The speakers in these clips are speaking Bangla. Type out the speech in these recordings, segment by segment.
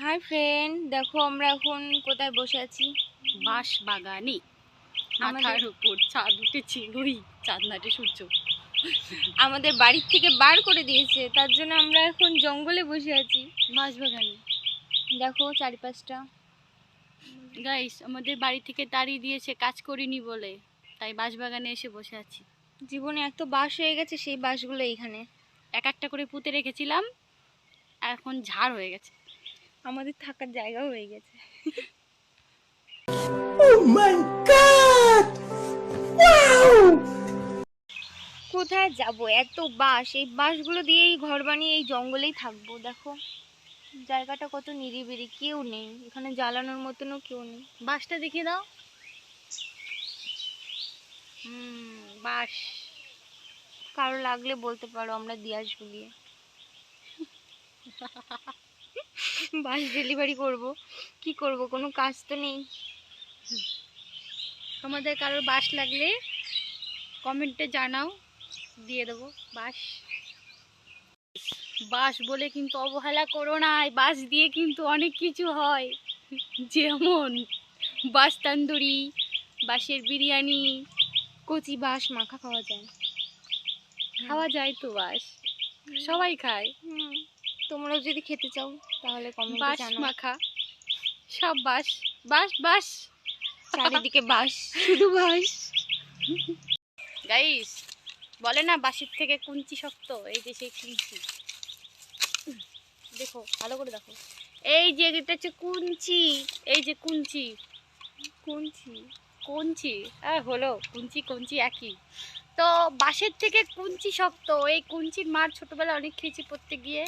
হাই ফ্রেন্ড, দেখো আমরা এখন কোথায় বসে আছি? বাঁশ বাগানে। মাথার উপর চাঁদ উঠেছে, ওই চাঁদনাটে সূর্য আমাদের বাড়ির থেকে বার করে দিয়েছে, তার জন্য আমরা এখন জঙ্গলে বসে আছি। বাঁশ বাগানে দেখো চারিপাশটা। গাইস, আমাদের বাড়ি থেকে তাড়িয়ে দিয়েছে কাজ করিনি বলে, তাই বাঁশ বাগানে এসে বসে আছি। জীবনে এত বাঁশ হয়ে গেছে, সেই বাঁশগুলো এইখানে এক একটা করে পুঁতে রেখেছিলাম, এখন ঝাড় হয়ে গেছে, আমাদের থাকার জায়গা হয়ে গেছে। কোথায় যাব? এত বাঁশ, এই বাঁশগুলো দিয়েই ঘর বানিয়ে এই জঙ্গলেই থাকবো। দেখো জায়গাটা কত নিরিবিলি, কেউ নেই এখানে, জ্বালানোর মতনও কেউ নেই। বাঁশটা দেখিয়ে দাও। বাঁশ কারো লাগলে বলতে পারো, আমরা দিয়ে আসবো গিয়ে। বাস ডেলিভারি করব, কি করব, কোনো কাজ তো নেই। তোমাদের কারোর বাঁশ লাগলে কমেন্টে জানাও, দিয়ে দেবো বাঁশ। বাঁশ বলে কিন্তু অবহেলা করো না, বাঁশ দিয়ে কিন্তু অনেক কিছু হয়, যেমন বাঁশ তান্দুরি, বাঁশের বিরিয়ানি, কচি বাঁশ মাখা খাওয়া যায়। খাওয়া যায় তো বাঁশ, সবাই খায়। তোমরাও যদি খেতে চাও তাহলে কমেন্টে বাঁশ জানাও। মাখা সব বাঁশ, বাঁশ বাঁশ, চারিদিকে বাঁশ, শুধু বাঁশ। গাইস, বলে না বাঁশের থেকে কুঞ্চি শক্ত, এই যে সেই কুঞ্চি। দেখো ভালো করে দেখো, এই যে এটা হচ্ছে কুঞ্চি, এই যে কুঞ্চি, কুঞ্চি কুঞ্চি হলো কুঞ্চি কুঞ্চি একই তো। বাঁশের থেকে কুঞ্চি শক্ত, এই কুঞ্চির মার ছোটবেলায় অনেক খেয়েছি পড়তে গিয়ে।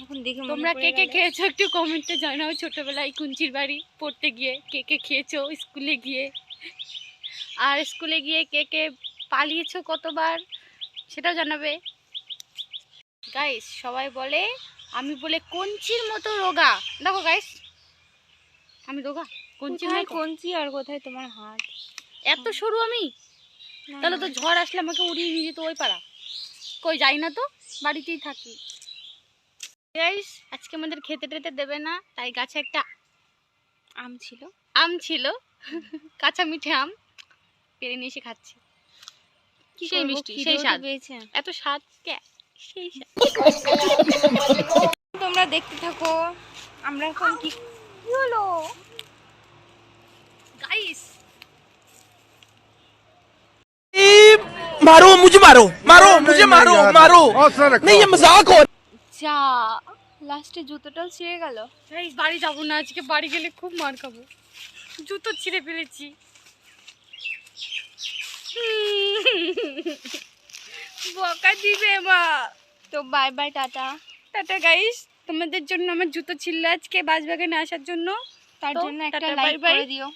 এখন দেখে তোমরা কে কে খেয়েছো একটু কমেন্টে জানাও, ছোটবেলায় কুঞ্চির বাড়ি পড়তে গিয়ে কে কে খেয়েছো স্কুলে গিয়ে, আর স্কুলে গিয়ে কে কে পালিয়েছো কতবার সেটাও জানাবে। গাইস, সবাই বলে আমি বলে কঞ্চির মতো রোগা, দেখো গাইস আমি রোগা, কঞ্চির কোথায় মতো। কঞ্চি আর কোথায় তোমার হাত? এত সরু আমি, তাহলে তো ঝড় আসলে আমাকে উড়িয়ে নিয়ে যেত ওই পাড়া, কই যাই না তো, বাড়িতেই থাকি। গাইস, আজকে আমাদের খেতে টেতে দেবে না, তাই গাছে একটা আম ছিল কাঁচা মিঠে আম, পেরে নিয়ে এসে খাচ্ছি। সেই মিষ্টি, সেই স্বাদ, এত স্বাদ কে, সেই স্বাদ। তোমরা দেখতে থাকো। আমরা এখন কি হলো গাইস, मारो मुझे, मारो मारो मुझे, मारो मारो, नहीं ये मजाक हो। যা, লাস্টে জুতোটাও ছিঁড়ে গেল। গাইস, বাড়ি যাবো না আজকে, বাড়ি গেলে খুব মার খাবো, জুতো ছিঁড়ে ফেলেছি। বকা দিবে মা। তো bye bye, tata. Tata guys, তোমাদের জন্য আমার জুতো ছিঁড়লো আজকে বাঁশ বাগানে আসার জন্য, তার তো জন্য একটা টাটা, লাইক বাই বাই। করে দিও।